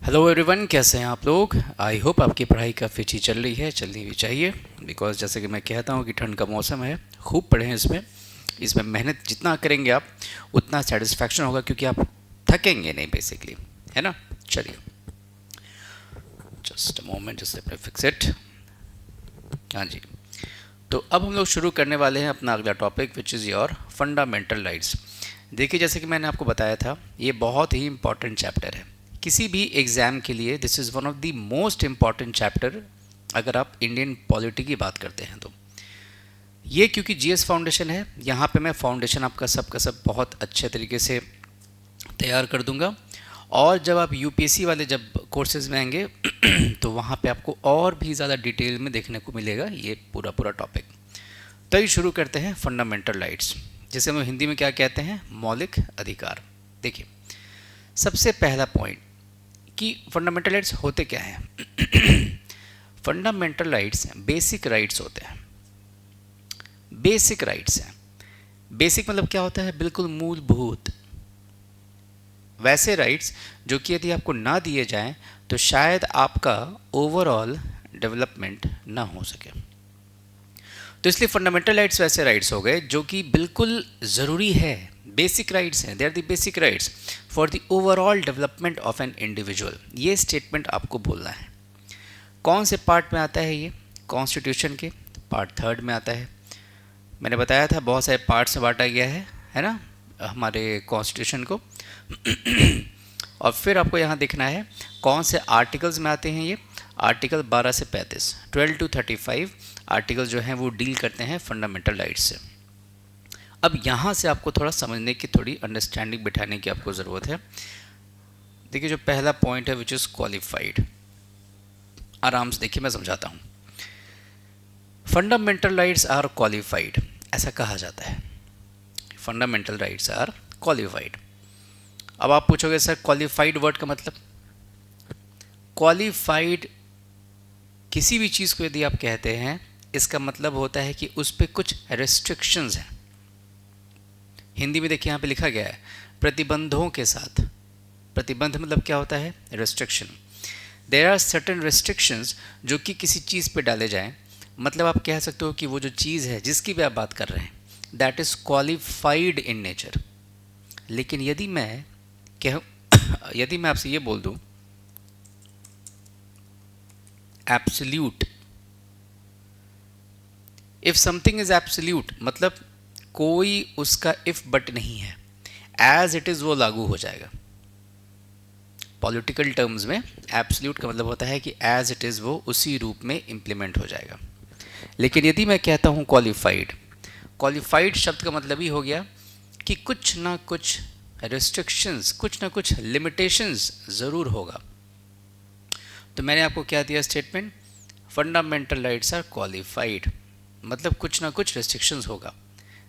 Hello everyone, कैसे हैं आप लोग। आई होप आपकी पढ़ाई काफ़ी अच्छी चल रही है, चलनी भी चाहिए। बिकॉज जैसे कि मैं कहता हूँ कि ठंड का मौसम है, खूब पढ़ें इसमें। इसमें मेहनत जितना करेंगे आप उतना सेटिस्फैक्शन होगा, क्योंकि आप थकेंगे नहीं बेसिकली, है ना। चलिए, just a moment, just fix it. हाँ जी, तो अब हम लोग शुरू करने वाले हैं अपना अगला topic, which is your fundamental rights. देखिए, जैसे कि मैंने आपको बताया था, ये बहुत ही इंपॉर्टेंट चैप्टर है किसी भी एग्ज़ाम के लिए। This is one of the most important chapter अगर आप इंडियन पॉलिटी की बात करते हैं तो। ये क्योंकि जीएस फाउंडेशन है, यहाँ पे मैं फाउंडेशन आपका सब बहुत अच्छे तरीके से तैयार कर दूंगा। और जब आप यूपीएससी वाले जब कोर्सेज में आएंगे तो वहाँ पे आपको और भी ज़्यादा डिटेल में देखने को मिलेगा ये पूरा टॉपिक। तो ये शुरू करते हैं फंडामेंटल राइट्स, जिसे हम हिंदी में क्या कहते हैं, मौलिक अधिकार। देखिए, सबसे पहला पॉइंट कि फंडामेंटल राइट्स होते क्या हैं। फंडामेंटल राइट्स बेसिक राइट्स होते हैं। बेसिक राइट्स हैं। बेसिक मतलब क्या होता है, बिल्कुल मूलभूत। वैसे राइट्स जो कि यदि आपको ना दिए जाएं तो शायद आपका ओवरऑल डेवलपमेंट ना हो सके। तो इसलिए फंडामेंटल राइट्स वैसे राइट्स हो गए जो कि बिल्कुल ज़रूरी है, बेसिक राइट्स हैं। They are the basic rights for the overall development of an individual. ये स्टेटमेंट आपको बोलना है। कौन से पार्ट में आता है ये, कॉन्स्टिट्यूशन के पार्ट 3 में आता है। मैंने बताया था बहुत सारे पार्ट्स में बांटा गया है ना, हमारे कॉन्स्टिट्यूशन को। और फिर आपको यहाँ देखना है कौन से आर्टिकल्स में आते हैं ये। आर्टिकल 12 से 35, 12 to 35 आर्टिकल जो हैं वो डील करते हैं फंडामेंटल राइट्स से। अब यहाँ से आपको थोड़ा समझने की, थोड़ी अंडरस्टैंडिंग बिठाने की आपको ज़रूरत है। देखिए, जो पहला पॉइंट है विच इज़ क्वालिफाइड, आराम से देखिए, मैं समझाता हूँ। फंडामेंटल राइट्स आर क्वालिफाइड, ऐसा कहा जाता है। Fundamental rights are qualified. अब आप पूछोगे सर क्वालिफाइड वर्ड का मतलब। क्वालिफाइड किसी भी चीज़ को यदि आप कहते हैं, इसका मतलब होता है कि उस पर कुछ रेस्ट्रिक्शंस हैं। हिंदी में देखिए यहाँ पे लिखा गया है प्रतिबंधों के साथ। प्रतिबंध मतलब क्या होता है, restriction. There are certain restrictions जो कि किसी चीज़ पे डाले जाएं। मतलब आप कह सकते हो कि वो जो चीज़ है जिसकी भी आप बात कर रहे हैं, that is qualified in nature. लेकिन यदि मैं कहूँ यदि मैं आपसे ये बोल दूँ absolute, if something is absolute मतलब कोई उसका इफ बट नहीं है, एज इट इज़ वो लागू हो जाएगा। पॉलिटिकल टर्म्स में एब्सोल्यूट का मतलब होता है कि एज इट इज़ वो उसी रूप में इम्प्लीमेंट हो जाएगा। लेकिन यदि मैं कहता हूँ क्वालिफाइड, क्वालिफाइड शब्द का मतलब ही हो गया कि कुछ ना कुछ रेस्ट्रिक्शंस, कुछ ना कुछ लिमिटेशंस ज़रूर होगा। तो मैंने आपको क्या दिया statement, fundamental rights are qualified, मतलब कुछ ना कुछ रेस्ट्रिक्शंस होगा।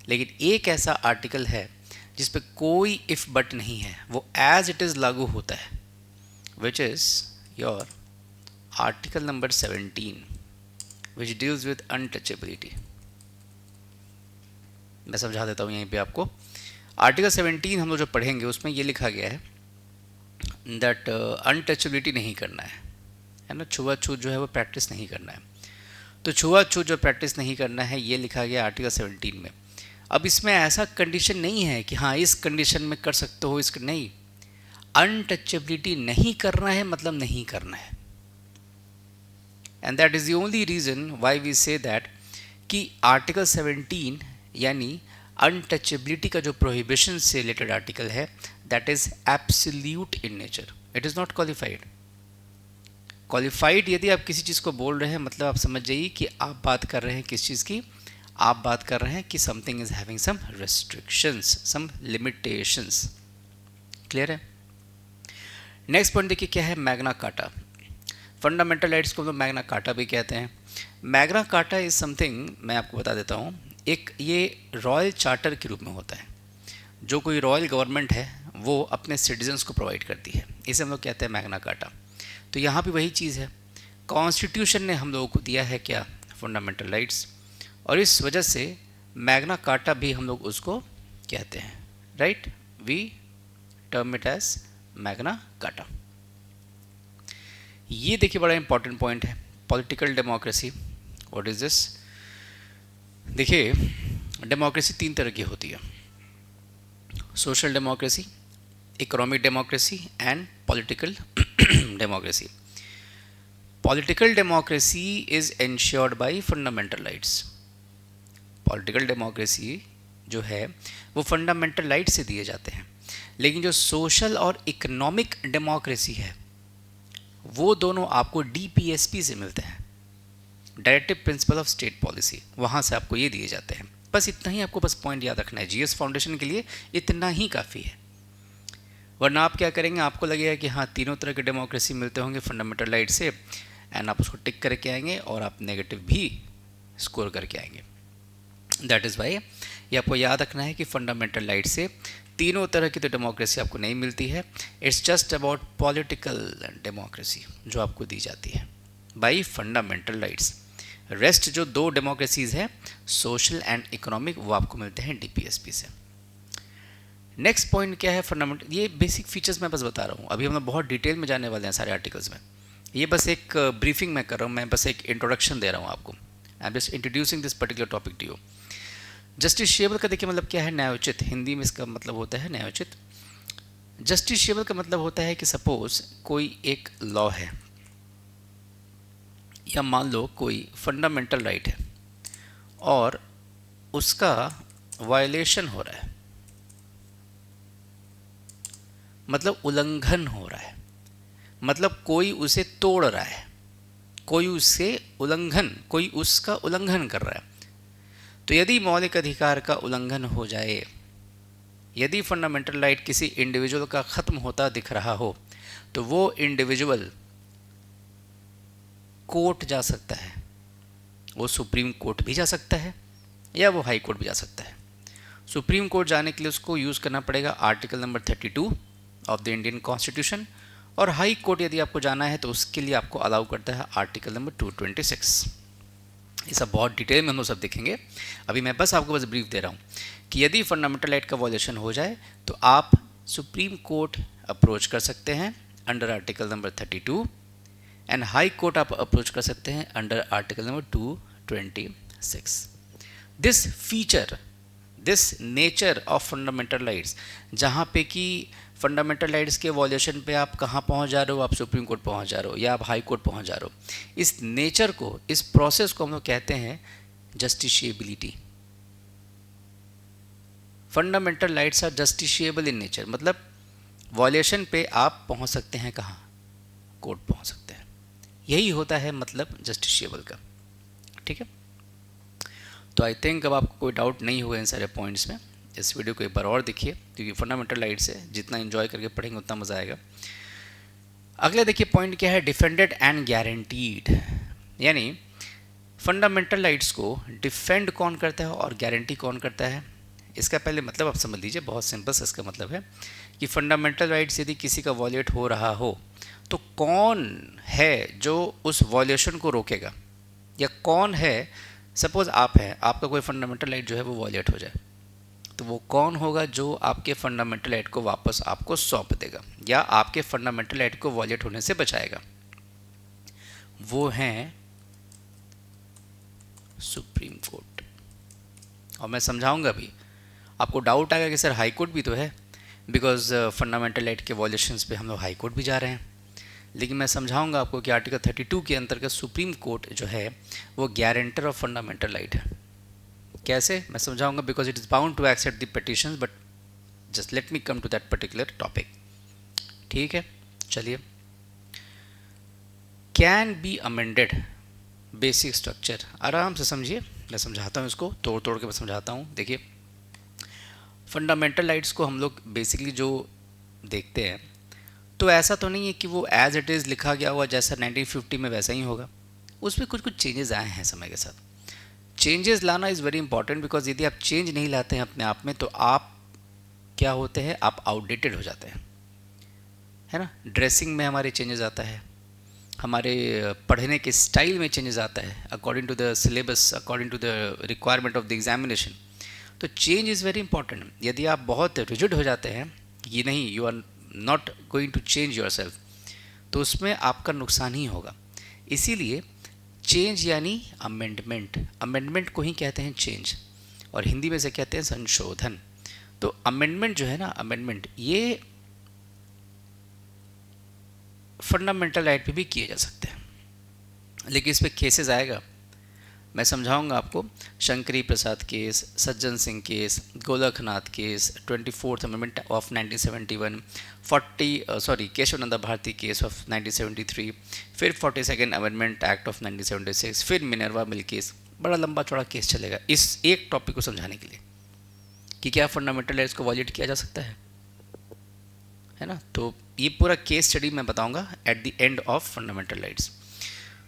लेकिन एक ऐसा आर्टिकल है जिस पे कोई इफ बट नहीं है, वो एज इट इज़ लागू होता है, which is your article number 17 which deals with untouchability. मैं समझा देता हूँ यहीं पे आपको। आर्टिकल 17 हम लोग जो पढ़ेंगे उसमें ये लिखा गया है दैट अनटचेबिलिटी नहीं करना है ना, छुआछूत जो है वो प्रैक्टिस नहीं करना है। तो छुआछूत जो प्रैक्टिस नहीं करना है ये लिखा गया आर्टिकल 17 में। अब इसमें ऐसा कंडीशन नहीं है कि हाँ इस कंडीशन में कर सकते हो, इस नहीं, अनटचेबिलिटी नहीं करना है मतलब नहीं करना है। And that is the only reason why we say that कि आर्टिकल 17 यानी अनटचेबिलिटी का जो प्रोहिबिशन से रिलेटेड आर्टिकल है, that is absolute in nature, it is not qualified. Qualified यदि आप किसी चीज़ को बोल रहे हैं मतलब आप समझ जाइए कि आप बात कर रहे हैं किस चीज़ की, आप बात कर रहे हैं कि something is having some restrictions, some limitations. Clear है। नेक्स्ट पॉइंट देखिए क्या है, मैग्ना कार्टा। फंडामेंटल राइट्स को हम लोग मैग्ना कार्टा भी कहते हैं। मैग्ना कार्टा इज समथिंग, मैं आपको बता देता हूँ, एक ये रॉयल चार्टर के रूप में होता है जो कोई रॉयल गवर्नमेंट है वो अपने सिटीजन्स को प्रोवाइड करती है, इसे हम लोग कहते हैं मैग्ना कार्टा। तो यहाँ भी वही चीज़ है, कॉन्स्टिट्यूशन ने हम लोगों को दिया है क्या, फंडामेंटल राइट्स, और इस वजह से मैग्ना कार्टा भी हम लोग उसको कहते हैं, right. We term it as Magna Carta. ये देखिए बड़ा इंपॉर्टेंट पॉइंट है, political democracy. What is this? देखिए डेमोक्रेसी 3 तरह की होती है, social democracy, economic democracy and political democracy. Political democracy is ensured by fundamental rights. Political democracy जो है वो फंडामेंटल राइट से दिए जाते हैं, लेकिन जो सोशल और इकोनॉमिक डेमोक्रेसी है वो दोनों आपको डीपीएसपी से मिलते हैं, directive principle of state policy, वहाँ से आपको ये दिए जाते हैं। बस इतना ही आपको बस पॉइंट याद रखना है, जीएस फाउंडेशन के लिए इतना ही काफ़ी है। वरना आप क्या करेंगे, आपको लगेगा कि हाँ तीनों तरह के डेमोक्रेसी मिलते होंगे फंडामेंटल राइट से, एंड आप उसको टिक करके आएंगे और आप नेगेटिव भी स्कोर करके आएंगे। दैट इज़ वाई ये आपको याद रखना है कि फंडामेंटल राइट से तीनों तरह की तो डेमोक्रेसी आपको नहीं मिलती है। It's just about political democracy जो आपको दी जाती है बाय फंडामेंटल राइट्स। रेस्ट जो 2 डेमोक्रेसीज हैं, सोशल एंड इकोनॉमिक, वो आपको मिलते हैं डीपीएसपी से। नेक्स्ट पॉइंट क्या है, फंडामेंटल। ये बेसिक फीचर्स मैं बस बता रहा हूँ, अभी हम लोग बहुत डिटेल में जाने वाले हैं सारे आर्टिकल्स में। ये बस एक ब्रीफिंग मैं कर रहा हूँ, मैं बस एक इंट्रोडक्शन दे रहा हूँ आपको। I am just introducing this particular topic to you. Justiciable का देखिए मतलब क्या है, न्यायोचित। हिंदी में इसका मतलब होता है न्यायोचित। जस्टिशिएबल का मतलब होता है कि सपोज कोई एक लॉ है, या मान लो कोई फंडामेंटल राइट है और उसका वायलेशन हो रहा है, मतलब उल्लंघन हो रहा है, मतलब कोई उसे तोड़ रहा है, कोई उसका उल्लंघन कर रहा है। तो यदि मौलिक अधिकार का उल्लंघन हो जाए, यदि फंडामेंटल राइट किसी इंडिविजुअल का ख़त्म होता दिख रहा हो, तो वो इंडिविजुअल कोर्ट जा सकता है। वो सुप्रीम कोर्ट भी जा सकता है या वो हाई कोर्ट भी जा सकता है। सुप्रीम कोर्ट जाने के लिए उसको यूज़ करना पड़ेगा article number 32 of the Indian constitution, और हाई कोर्ट यदि आपको जाना है तो उसके लिए आपको अलाउ करता है आर्टिकल नंबर 226। ये सब बहुत डिटेल में हम लोग सब देखेंगे, अभी मैं बस आपको बस ब्रीफ दे रहा हूँ कि यदि फंडामेंटल राइट का वॉयलेशन हो जाए तो आप सुप्रीम कोर्ट अप्रोच कर सकते हैं under article number 32, and high court आप अप्रोच कर सकते हैं under article number 226। This feature, this nature of fundamental rights, जहाँ पे कि फंडामेंटल राइट्स के वॉल्यूशन पे आप कहाँ पहुँच जा रहे हो, आप सुप्रीम कोर्ट पहुँच जा रहे हो या आप हाई कोर्ट पहुँच जा रहे हो, इस नेचर को, इस प्रोसेस को हम लोग कहते हैं justiciability. Fundamental rights are justiciable in nature, मतलब वॉल्यूशन पे आप पहुँच सकते हैं कहाँ, कोर्ट पहुँच सकते हैं। यही होता है मतलब जस्टिशिएबल का, ठीक है। तो आई थिंक अब आपको कोई डाउट नहीं होगा इन सारे पॉइंट्स में। इस वीडियो को एक बार और देखिए, क्योंकि फंडामेंटल राइट्स है, जितना एंजॉय करके पढ़ेंगे उतना मज़ा आएगा। अगला देखिए पॉइंट क्या है, डिफेंडेड एंड गारंटीड। यानी फंडामेंटल राइट्स को डिफेंड कौन करता है और गारंटी कौन करता है। इसका पहले मतलब आप समझ लीजिए, बहुत सिंपल सा इसका मतलब है कि फंडामेंटल राइट्स यदि किसी का वॉलेट हो रहा हो तो कौन है जो उस वॉल्यूशन को रोकेगा, या कौन है, सपोज आप हैं, आपका कोई फंडामेंटल राइट जो है वो वॉलेट हो जाए, तो वो कौन होगा जो आपके फंडामेंटल राइट को वापस आपको सौंप देगा या आपके फंडामेंटल राइट को वॉलेट होने से बचाएगा। वो हैं सुप्रीम कोर्ट। और मैं समझाऊंगा भी, आपको डाउट आएगा कि सर हाई कोर्ट भी तो है, बिकॉज फंडामेंटल राइट के वॉल्यूशंस पे हम लोग हाई कोर्ट भी जा रहे हैं। लेकिन मैं समझाऊंगा आपको कि आर्टिकल 32 के अंतर्गत सुप्रीम कोर्ट जो है वो गारंटर ऑफ फंडामेंटल राइट है। कैसे, मैं समझाऊंगा, because it is bound to accept the petitions, but just let me come to that particular topic, ठीक है। चलिए, can be amended basic structure, आराम से समझिए, मैं समझाता हूँ इसको, तोड़ तोड़ के मैं समझाता हूँ। देखिए फंडामेंटल राइट्स को हम लोग बेसिकली जो देखते हैं, तो ऐसा तो नहीं है कि वो एज इट इज़ लिखा गया हुआ जैसा 1950 में वैसा ही होगा, उसमें कुछ कुछ चेंजेस आए हैं समय के साथ। चेंजेस लाना इज़ वेरी इंपॉर्टेंट, बिकॉज यदि आप चेंज नहीं लाते हैं अपने आप में तो आप क्या होते हैं, आप आउटडेटेड हो जाते हैं, है ना। ड्रेसिंग में हमारे चेंजेस आता है, हमारे पढ़ने के स्टाइल में चेंजेस आता है, according to the syllabus, according to the requirement of the examination. तो चेंज इज़ वेरी इंपॉर्टेंट। यदि आप बहुत रिजिड हो जाते हैं, ये नहीं, you are not going to change yourself, तो उसमें आपका नुकसान ही होगा। इसीलिए चेंज यानी अमेंडमेंट, अमेंडमेंट को ही कहते हैं चेंज, और हिंदी में से कहते हैं संशोधन। तो अमेंडमेंट जो है ना, अमेंडमेंट ये फंडामेंटल राइट पे भी किए जा सकते हैं, लेकिन इस पे केसेस आएगा, मैं समझाऊंगा आपको। Shankari Prasad case, Sajjan Singh case, Golaknath case, 24th amendment of 1971, Keshava Nanda Bharati case of 1973, फिर 42nd अमेंडमेंट एक्ट ऑफ 1976, फिर मिनर्वा मिल केस। बड़ा लंबा चौड़ा केस चलेगा इस एक टॉपिक को समझाने के लिए कि क्या फंडामेंटल राइट्स को वॉयलेट किया जा सकता है ना। तो ये पूरा केस स्टडी मैं बताऊंगा at the end of fundamental rights.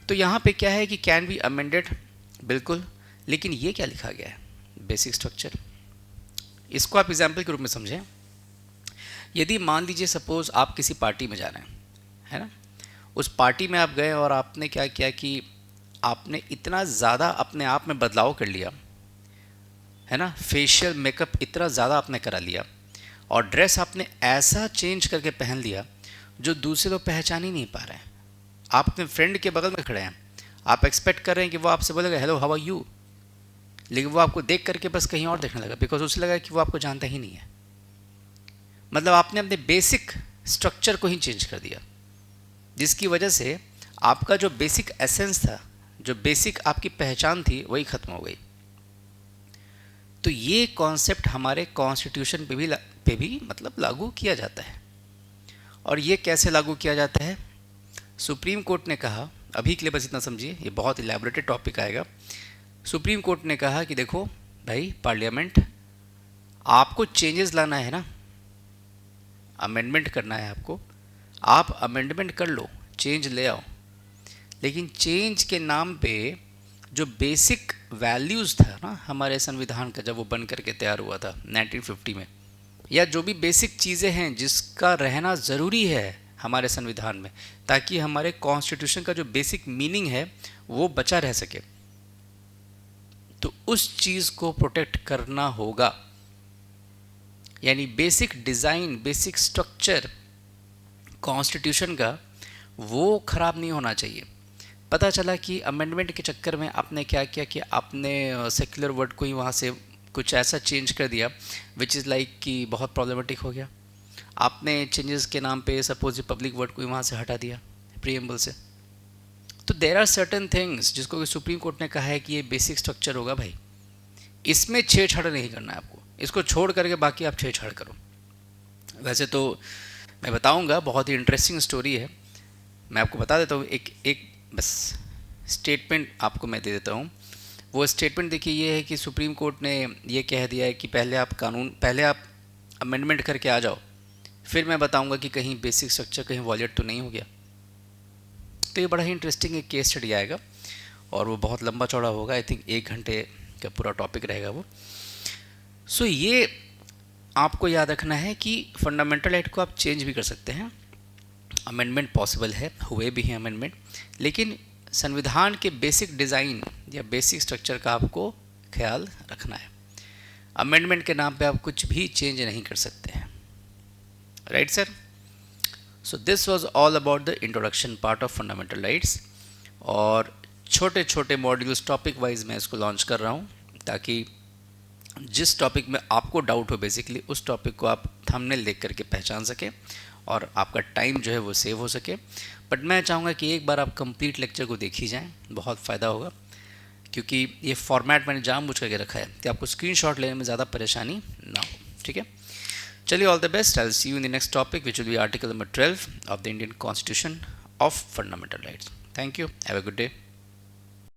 तो यहाँ पे क्या है कि कैन बी अमेंडेड, बिल्कुल, लेकिन ये क्या लिखा गया है, बेसिक स्ट्रक्चर। इसको आप एग्जाम्पल के रूप में समझें। यदि मान लीजिए सपोज आप किसी पार्टी में जा रहे हैं, है ना, उस पार्टी में आप गए और आपने क्या किया कि आपने इतना ज़्यादा अपने आप में बदलाव कर लिया, है ना, फेशियल मेकअप इतना ज़्यादा आपने करा लिया और ड्रेस आपने ऐसा चेंज करके पहन लिया जो दूसरे लोग पहचान ही नहीं पा रहे हैं। आप अपने फ्रेंड के बगल में खड़े हैं, आप एक्सपेक्ट कर रहे हैं कि वो आपसे बोलेगा हेलो हाउ आर यू, लेकिन वो आपको देख करके बस कहीं और देखने लगा, बिकॉज उसे लगा कि वो आपको जानता ही नहीं है। मतलब आपने अपने बेसिक स्ट्रक्चर को ही चेंज कर दिया, जिसकी वजह से आपका जो बेसिक एसेंस था, जो बेसिक आपकी पहचान थी, वही खत्म हो गई। तो ये कॉन्सेप्ट हमारे कॉन्स्टिट्यूशन पे भी मतलब लागू किया जाता है। और ये कैसे लागू किया जाता है, सुप्रीम कोर्ट ने कहा, अभी के लिए बस इतना समझिए, ये बहुत इलैबोरेटेड टॉपिक आएगा। सुप्रीम कोर्ट ने कहा कि देखो भाई पार्लियामेंट, आपको चेंजेस लाना है ना, अमेंडमेंट करना है आपको, आप अमेंडमेंट कर लो, चेंज ले आओ, लेकिन चेंज के नाम पे जो बेसिक वैल्यूज़ था ना हमारे संविधान का, जब वो बन करके तैयार हुआ था 1950 में, या जो भी बेसिक चीज़ें हैं जिसका रहना ज़रूरी है हमारे संविधान में, ताकि हमारे कॉन्स्टिट्यूशन का जो बेसिक मीनिंग है वो बचा रह सके, तो उस चीज़ को प्रोटेक्ट करना होगा। यानी basic design, basic structure constitution का वो खराब नहीं होना चाहिए। पता चला कि अमेंडमेंट के चक्कर में आपने क्या किया कि आपने सेक्युलर वर्ड को ही वहाँ से कुछ ऐसा चेंज कर दिया विच इज़ लाइक कि बहुत प्रॉब्लमेटिक हो गया। आपने चेंजेस के नाम पे सपोज पब्लिक वर्ड को ही वहाँ से हटा दिया प्रीएम्बल से। तो देयर आर सर्टेन थिंग्स जिसको कि सुप्रीम कोर्ट ने कहा है कि ये बेसिक स्ट्रक्चर होगा भाई, इसमें छेड़छाड़ नहीं करना है आपको, इसको छोड़ करके बाकी आप छेड़छाड़ करो। वैसे तो मैं बताऊंगा, बहुत ही इंटरेस्टिंग स्टोरी है, मैं आपको बता देता हूँ। एक बस स्टेटमेंट आपको मैं दे देता हूँ। वो स्टेटमेंट देखिए, ये है कि सुप्रीम कोर्ट ने ये कह दिया है कि पहले आप अमेंडमेंट करके आ जाओ, फिर मैं बताऊंगा कि कहीं बेसिक स्ट्रक्चर कहीं वॉयलेट तो नहीं हो गया। तो ये बड़ा ही इंटरेस्टिंग एक केस स्टडी आएगा और वो बहुत लंबा चौड़ा होगा, आई थिंक 1 घंटे का पूरा टॉपिक रहेगा वो। सो ये आपको याद रखना है कि फंडामेंटल राइट को आप चेंज भी कर सकते हैं, अमेंडमेंट पॉसिबल है, हुए भी हैं अमेंडमेंट, लेकिन संविधान के बेसिक डिज़ाइन या बेसिक स्ट्रक्चर का आपको ख्याल रखना है। अमेंडमेंट के नाम पे आप कुछ भी चेंज नहीं कर सकते हैं, right sir. So this was all about the introduction part of fundamental rights, और छोटे छोटे मॉड्यूल्स टॉपिक वाइज मैं इसको लॉन्च कर रहा हूँ, ताकि जिस टॉपिक में आपको डाउट हो बेसिकली उस टॉपिक को आप थंबनेल देख करके पहचान सकें और आपका टाइम जो है वो सेव हो सके। बट मैं चाहूँगा कि एक बार आप कंप्लीट लेक्चर को देखी जाएं, बहुत फ़ायदा होगा, क्योंकि ये फॉर्मेट मैंने जानबूझ करके रखा है कि आपको स्क्रीनशॉट लेने में ज़्यादा परेशानी ना हो, ठीक है। चलिए, all the best, I will see you in the next topic which will be article number 12 of the Indian constitution of fundamental rights. Thank you, have a good day.